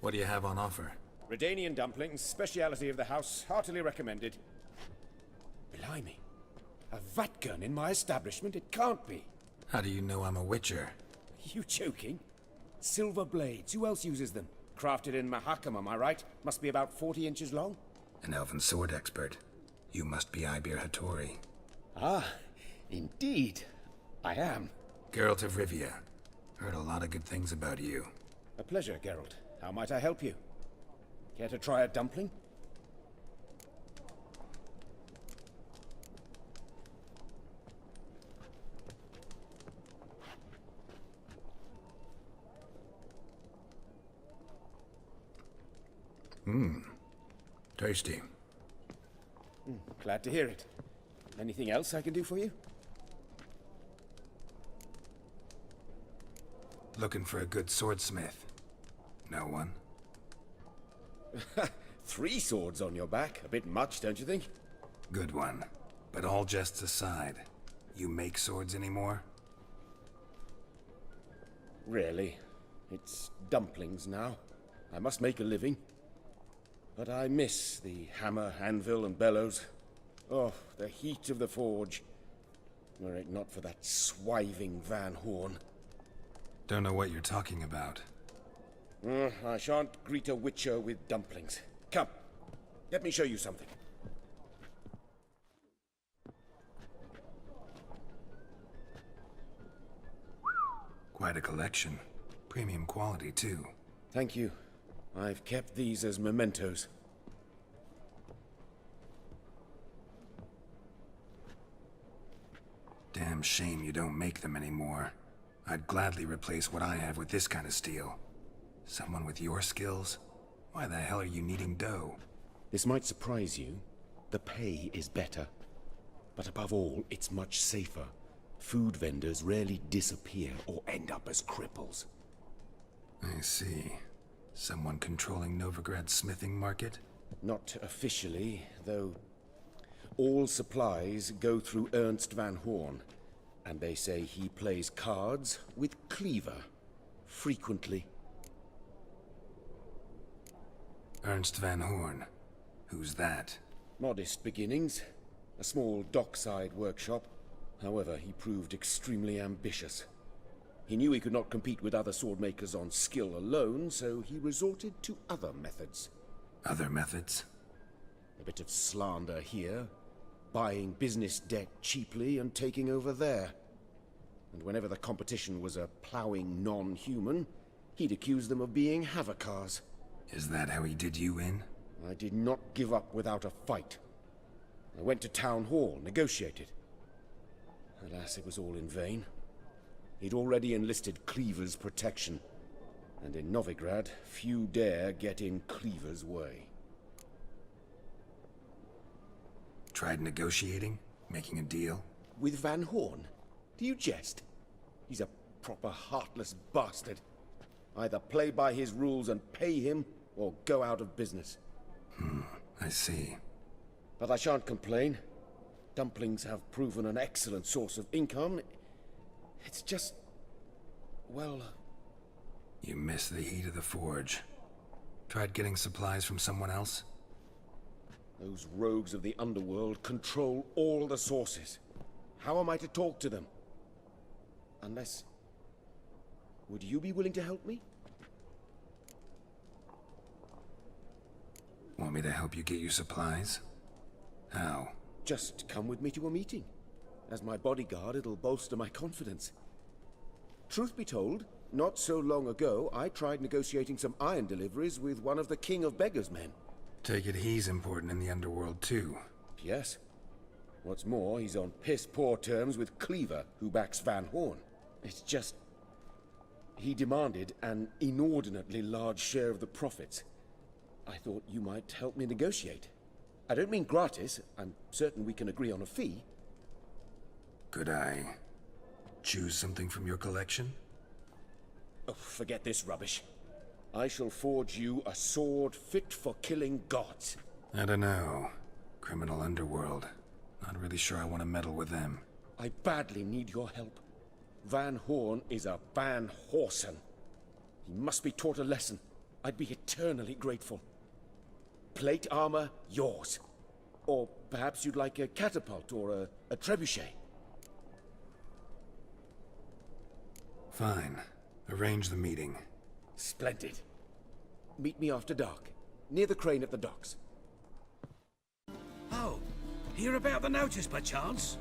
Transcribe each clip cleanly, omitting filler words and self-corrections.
What do you have on offer? Redanian dumplings, speciality of the house, heartily recommended. Blimey. A vat gun in my establishment? It can't be. How do you know I'm a witcher? You joking? Silver blades, who else uses them? Crafted in Mahakam, am I right? Must be about 40 inches long? An elven sword expert. You must be Ibir Hattori. Ah, indeed. I am. Geralt of Rivia. Heard a lot of good things about you. A pleasure, Geralt. How might I help you? Care to try a dumpling? Tasty. Glad to hear it. Anything else I can do for you? Looking for a good swordsmith. No one? 3 swords on your back. A bit much, don't you think? Good one. But all jests aside, you make swords anymore? Really. It's dumplings now. I must make a living. But I miss the hammer, anvil, and bellows. Oh, the heat of the forge. Were it not for that swiving Van Horn. Don't know what you're talking about. I shan't greet a witcher with dumplings. Come, let me show you something. Quite a collection. Premium quality, too. Thank you. I've kept these as mementos. Damn shame you don't make them anymore. I'd gladly replace what I have with this kind of steel. Someone with your skills? Why the hell are you needing dough? This might surprise you. The pay is better. But above all, it's much safer. Food vendors rarely disappear or end up as cripples. I see. Someone controlling Novigrad's smithing market? Not officially, though. All supplies go through Ernst Van Horn, and they say he plays cards with Cleaver. Frequently. Ernst Van Horn. Who's that? Modest beginnings. A small dockside workshop. However, he proved extremely ambitious. He knew he could not compete with other swordmakers on skill alone, so he resorted to other methods. Other methods? A bit of slander here, buying business debt cheaply and taking over there. And whenever the competition was a ploughing non-human, he'd accuse them of being Havocars. Is that how he did you in? I did not give up without a fight. I went to Town Hall, negotiated. Alas, it was all in vain. He'd already enlisted Cleaver's protection, and in Novigrad, few dare get in Cleaver's way. Tried negotiating? Making a deal? With Van Horn? Do you jest? He's a proper heartless bastard. Either play by his rules and pay him, or go out of business. I see. But I shan't complain. Dumplings have proven an excellent source of income. It's just... well... You miss the heat of the forge. Tried getting supplies from someone else? Those rogues of the underworld control all the sources. How am I to talk to them? Unless... would you be willing to help me? Want me to help you get you supplies? How? Just come with me to a meeting. As my bodyguard, it'll bolster my confidence. Truth be told, not so long ago, I tried negotiating some iron deliveries with one of the King of Beggars' men. Take it he's important in the underworld, too. Yes. What's more, he's on piss-poor terms with Cleaver, who backs Van Horn. It's just... he demanded an inordinately large share of the profits. I thought you might help me negotiate. I don't mean gratis. I'm certain we can agree on a fee. Could I choose something from your collection? Oh, forget this rubbish. I shall forge you a sword fit for killing gods. I don't know. Criminal underworld. Not really sure I want to meddle with them. I badly need your help. Van Horn is a Van Horsen. He must be taught a lesson. I'd be eternally grateful. Plate armor, yours. Or perhaps you'd like a catapult or a trebuchet. Fine. Arrange the meeting. Splendid. Meet me after dark, near the crane at the docks. Oh, hear about the notice by chance?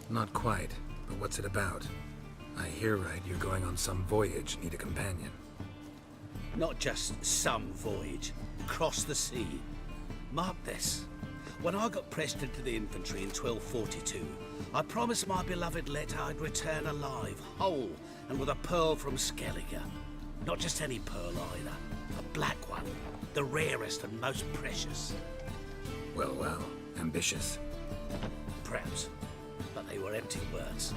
Not quite, but what's it about? I hear right you're going on some voyage, need a companion. Not just some voyage. Across the sea. Mark this. When I got pressed into the infantry in 1242, I promised my beloved Letta I'd return alive, whole, and with a pearl from Skellige. Not just any pearl either. A black one. The rarest and most precious. Well, ambitious. Perhaps. But they were empty words.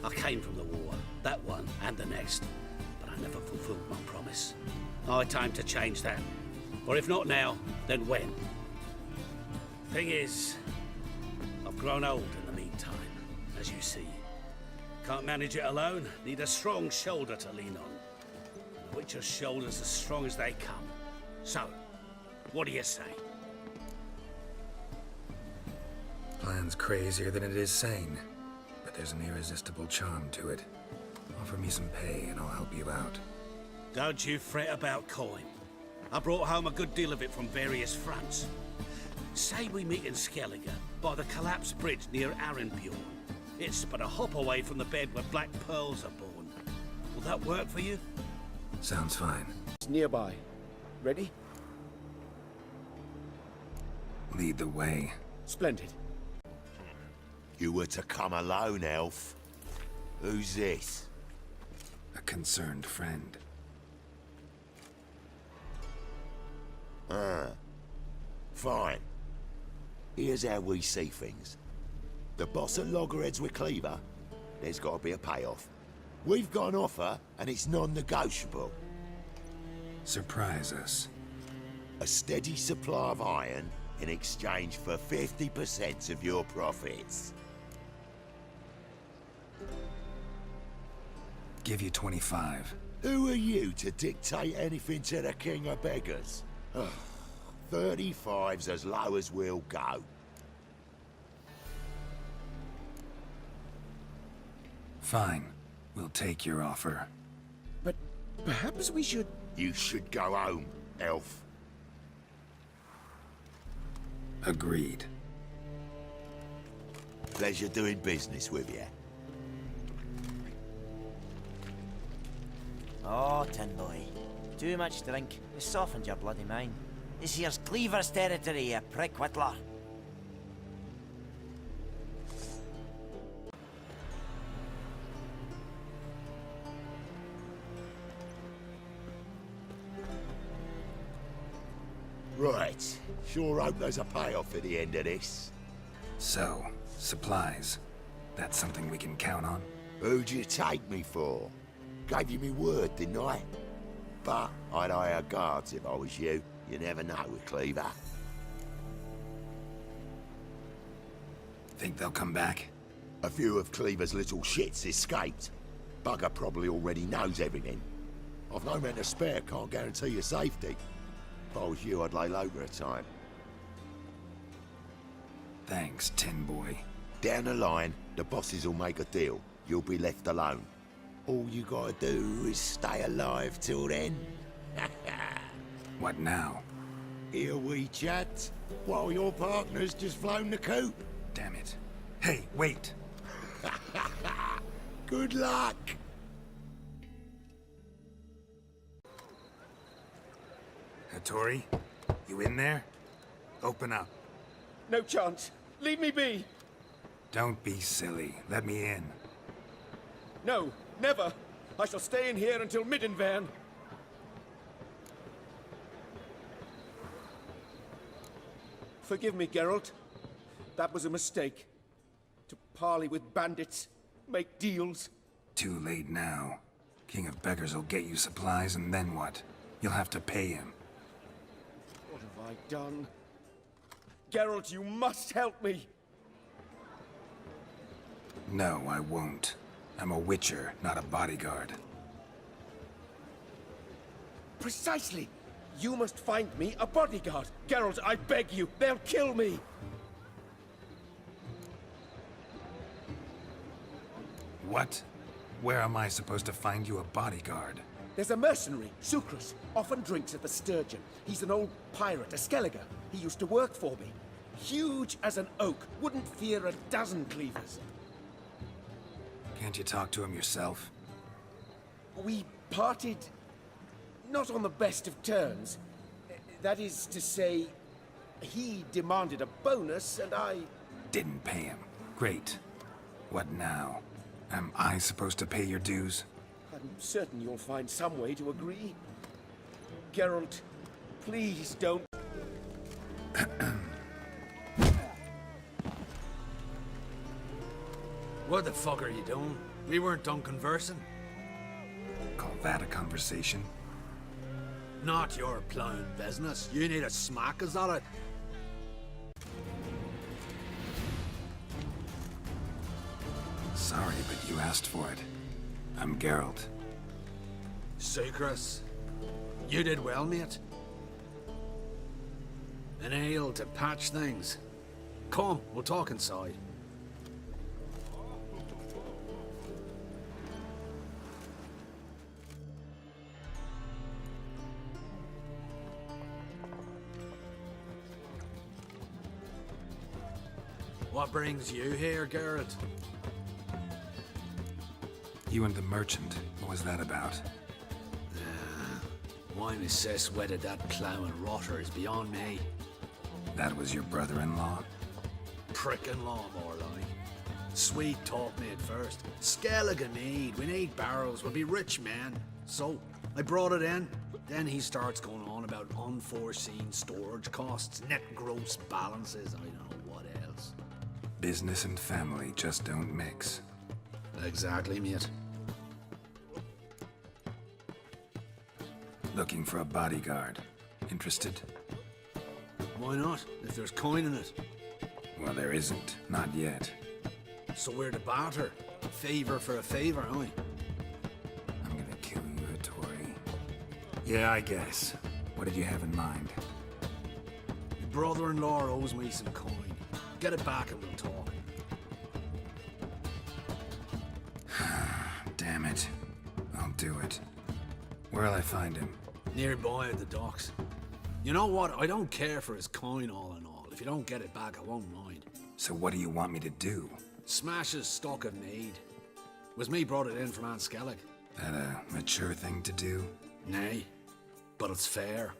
I came from the war, that one and the next, but I never fulfilled my promise. Time to change that. Or if not now, then when? Thing is, I've grown old in the meantime, as you see. Can't manage it alone, need a strong shoulder to lean on. The Witcher's shoulders as strong as they come. So, what do you say? Plan's crazier than it is sane, but there's an irresistible charm to it. Offer me some pay and I'll help you out. Don't you fret about coin. I brought home a good deal of it from various fronts. Say we meet in Skellige, by the collapsed bridge near Arenbjorn. It's but a hop away from the bed where black pearls are born. Will that work for you? Sounds fine. It's nearby. Ready? Lead the way. Splendid. You were to come alone, elf. Who's this? A concerned friend. Fine. Here's how we see things. The boss at loggerheads with Cleaver, there's got to be a payoff. We've got an offer, and it's non-negotiable. Surprise us. A steady supply of iron in exchange for 50% of your profits. Give you 25. Who are you to dictate anything to the king of beggars? 35's as low as we'll go. Fine. We'll take your offer. But perhaps we should... You should go home, elf. Agreed. Pleasure doing business with you. Oh, tin boy. Too much drink. It softens your bloody mind. This here's Cleaver's territory, you prick whittler. Right. Sure hope there's a payoff at the end of this. So, supplies. That's something we can count on? Who'd you take me for? Gave you me word, didn't I? But I'd hire guards if I was you. You never know with Cleaver. Think they'll come back? A few of Cleaver's little shits escaped. Bugger probably already knows everything. I've no men to spare, can't guarantee your safety. If I was you, I'd lay low for a time. Thanks, Tin Boy. Down the line, the bosses will make a deal. You'll be left alone. All you gotta do is stay alive till then. What now? Here we chat, while your partner's just flown the coop. Damn it. Hey, wait! Good luck! Hattori? You in there? Open up. No chance. Leave me be. Don't be silly. Let me in. No, never. I shall stay in here until Middenvern. Forgive me, Geralt. That was a mistake. To parley with bandits, make deals. Too late now. King of Beggars will get you supplies, and then what? You'll have to pay him. What have I done? Geralt, you must help me! No, I won't. I'm a witcher, not a bodyguard. Precisely. You must find me a bodyguard. Geralt, I beg you, they'll kill me. What? Where am I supposed to find you a bodyguard? There's a mercenary, Sucrus, often drinks at the Sturgeon. He's an old pirate, a Skelliger. He used to work for me. Huge as an oak, wouldn't fear a dozen cleavers. Can't you talk to him yourself? We parted not on the best of terms. That is to say, he demanded a bonus and I... Didn't pay him. Great. What now? Am I supposed to pay your dues? I'm certain you'll find some way to agree. Geralt, please don't... What the fuck are you doing? We weren't done conversing. Call that a conversation? Not your plowing business. You need a smack, is that it? Sorry, but you asked for it. I'm Geralt. Sucrus. You did well, mate. An ale to patch things. Come, we'll talk inside. What brings you here, Geralt? You and the merchant. What was that about? Why my sis wedded that ploughing rotter is beyond me. That was your brother-in-law? Prick-in-law, more like. Sweet talked me at first. Skelligan need. We need barrows. We'll be rich men. So, I brought it in. Then he starts going on about unforeseen storage costs, net gross balances, I don't know what else. Business and family just don't mix. Exactly, mate. Looking for a bodyguard. Interested? Why not, if there's coin in it? Well, there isn't. Not yet. So we're to barter. Favor for a favor, aye? I'm gonna kill you, Hattori. Yeah, I guess. What did you have in mind? Your brother-in-law owes me some coin. Get it back and we'll talk. Damn it. I'll do it. Where'll I find him? Nearby at the docks. You know what? I don't care for his coin all in all. If you don't get it back, I won't mind. So what do you want me to do? Smash his stock of need. Was me brought it in from Aunt Skellig. That a mature thing to do? Nay, but it's fair.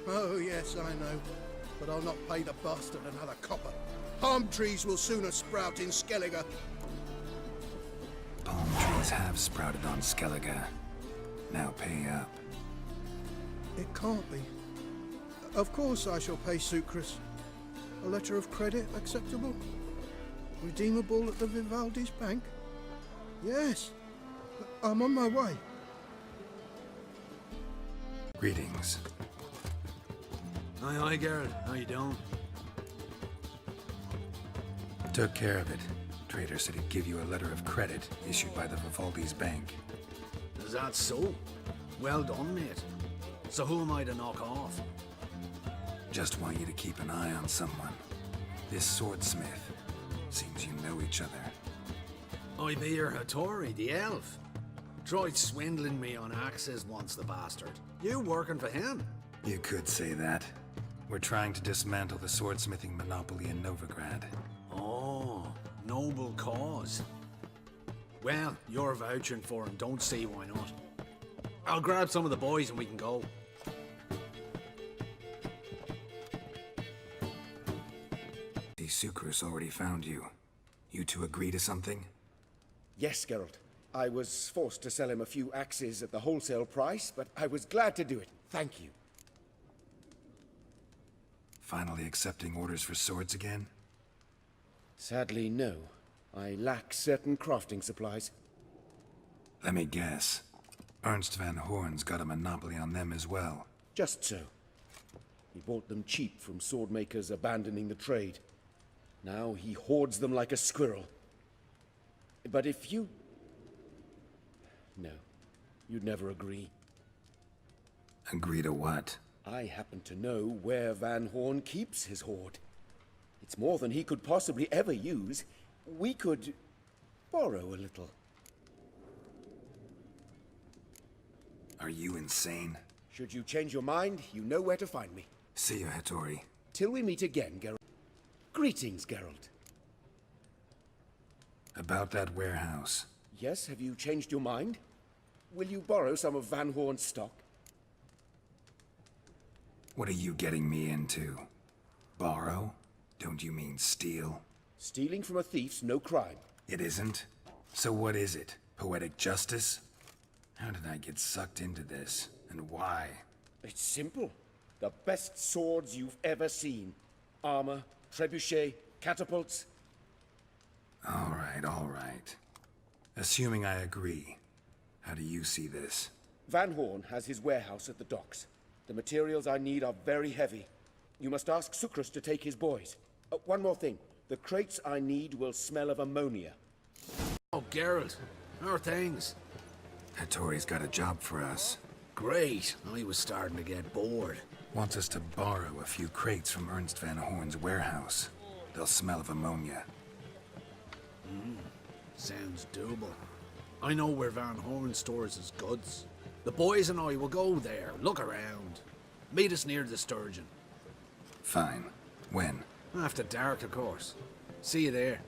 Oh, yes, I know. But I'll not pay the bastard another copper. Palm trees will sooner sprout in Skellige. Palm trees have sprouted on Skellige. Now pay up. It can't be. Of course I shall pay Sucrus. A letter of credit acceptable? Redeemable at the Vivaldi's bank? Yes. I'm on my way. Greetings. Aye, aye, Geralt. How you doing? Took care of it. Trader said he'd give you a letter of credit issued by the Vivaldi's bank. Is that so? Well done, mate. So who am I to knock off? Just want you to keep an eye on someone. This swordsmith. Seems you know each other. I be your Hattori, the elf. Tried swindling me on axes once, the bastard. You working for him? You could say that. We're trying to dismantle the swordsmithing monopoly in Novigrad. Oh, noble cause. Well, you're vouching for him, don't see why not. I'll grab some of the boys and we can go. The Sucrus already found you. You two agree to something? Yes, Geralt. I was forced to sell him a few axes at the wholesale price, but I was glad to do it. Thank you. Finally accepting orders for swords again? Sadly, no. I lack certain crafting supplies. Let me guess. Ernst van Horn's got a monopoly on them as well. Just so. He bought them cheap from swordmakers abandoning the trade. Now he hoards them like a squirrel. But if you... No, you'd never agree. Agree to what? I happen to know where Van Horn keeps his hoard. It's more than he could possibly ever use. We could borrow a little. Are you insane? Should you change your mind, you know where to find me. See you, Hattori. Till we meet again, Geralt. Greetings, Geralt. About that warehouse. Yes, have you changed your mind? Will you borrow some of Van Horn's stock? What are you getting me into? Borrow? Don't you mean steal? Stealing from a thief's no crime. It isn't? So what is it? Poetic justice? How did I get sucked into this? And why? It's simple. The best swords you've ever seen. Armor, trebuchet, catapults. All right. Assuming I agree, how do you see this? Van Horn has his warehouse at the docks. The materials I need are very heavy. You must ask Sukrus to take his boys. One more thing. The crates I need will smell of ammonia. Oh, Geralt, how are things? Hattori's got a job for us. Great. I was starting to get bored. Wants us to borrow a few crates from Ernst Van Horn's warehouse. They'll smell of ammonia. Sounds doable. I know where Van Horn stores his goods. The boys and I will go there, look around. Meet us near the Sturgeon. Fine. When? After dark, of course. See you there.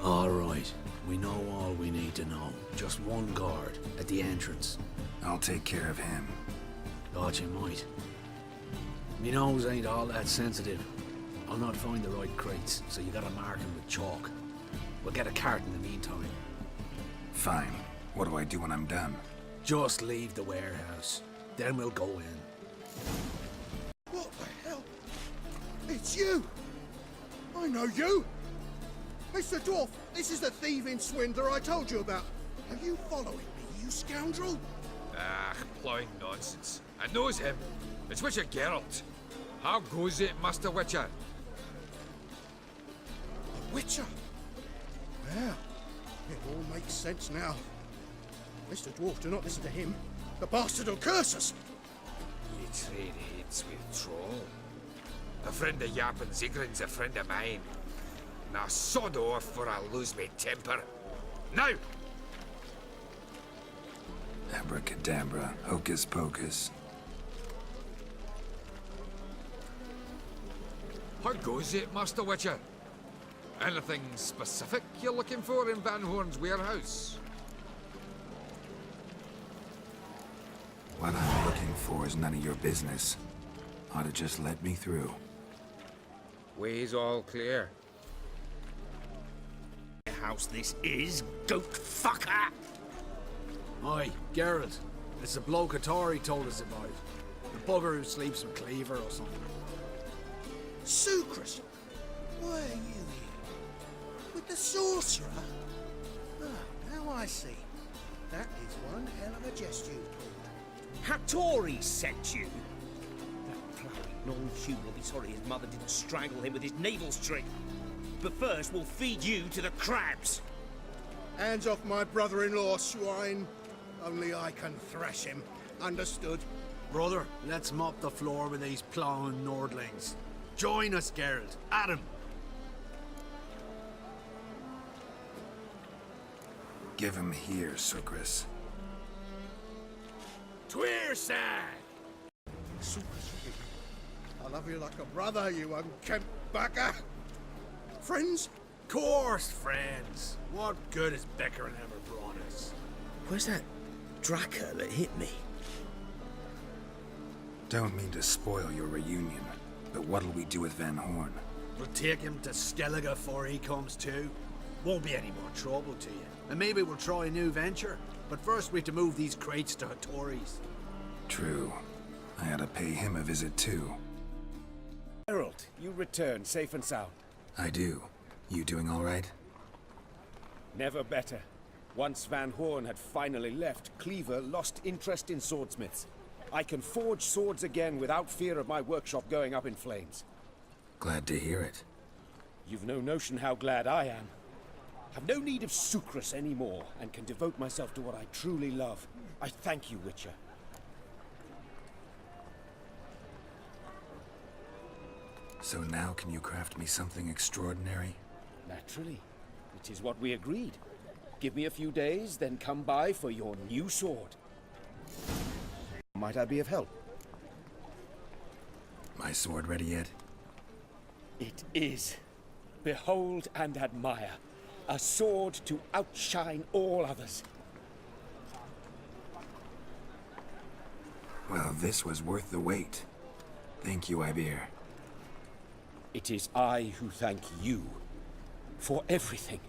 All right. We know all we need to know. Just one guard at the entrance. I'll take care of him. Thought you might. Me nose ain't all that sensitive. I'll not find the right crates, so you gotta mark them with chalk. We'll get a cart in the meantime. Fine. What do I do when I'm done? Just leave the warehouse. Then we'll go in. What the hell? It's you! I know you! Mr. Dwarf, this is the thieving swindler I told you about. Are you following me, you scoundrel? Ah, plowing nonsense. I knows him. It's Witcher Geralt. How goes it, Master Witcher? A witcher? Well, it all makes sense now. Mr. Dwarf, do not listen to him. The bastard will curse us. You trade heads with Troll. A friend of Yap and Zigrin's a friend of mine. Now sod off or I'll lose me temper. Now! Abracadabra, hocus pocus. How goes it, Master Witcher? Anything specific you're looking for in Van Horn's warehouse? What I'm looking for is none of your business. Ought to just let me through. Way's all clear. House this is, goat fucker! Hi, Geralt. It's the bloke Hattori told us about. The bugger who sleeps with Cleaver or something. Sukrus, why are you here? With the sorcerer? Oh, now I see. That is one hell of a jest you pulled. Hattori sent you? That plowing non-human will be sorry his mother didn't strangle him with his navel string. But first, we'll feed you to the crabs. Hands off my brother-in-law, swine. Only I can thrash him. Understood? Brother, let's mop the floor with these plowing Nordlings. Join us, Geralt. Adam. Give him here, Sukrus. Tweerside! Sukrus, I love you like a brother, you unkempt bugger. Friends? Course, friends. What good has Beckering ever brought us? Where's that Draka that hit me? Don't mean to spoil your reunion, but what'll we do with Van Horn? We'll take him to Skellige before he comes to. Won't be any more trouble to you. And maybe we'll try a new venture. But first we have to move these crates to Hattori's. True. I ought to pay him a visit too. Geralt, you return safe and sound. I do. You doing all right? Never better. Once Van Horn had finally left, Cleaver lost interest in swordsmiths. I can forge swords again without fear of my workshop going up in flames. Glad to hear it. You've no notion how glad I am. Have no need of sucrose anymore, and can devote myself to what I truly love. I thank you, Witcher. So now can you craft me something extraordinary? Naturally. It is what we agreed. Give me a few days, then come by for your new sword. Might I be of help? My sword ready yet? It is. Behold and admire. A sword to outshine all others. Well, this was worth the wait. Thank you, Ibeer. It is I who thank you for everything.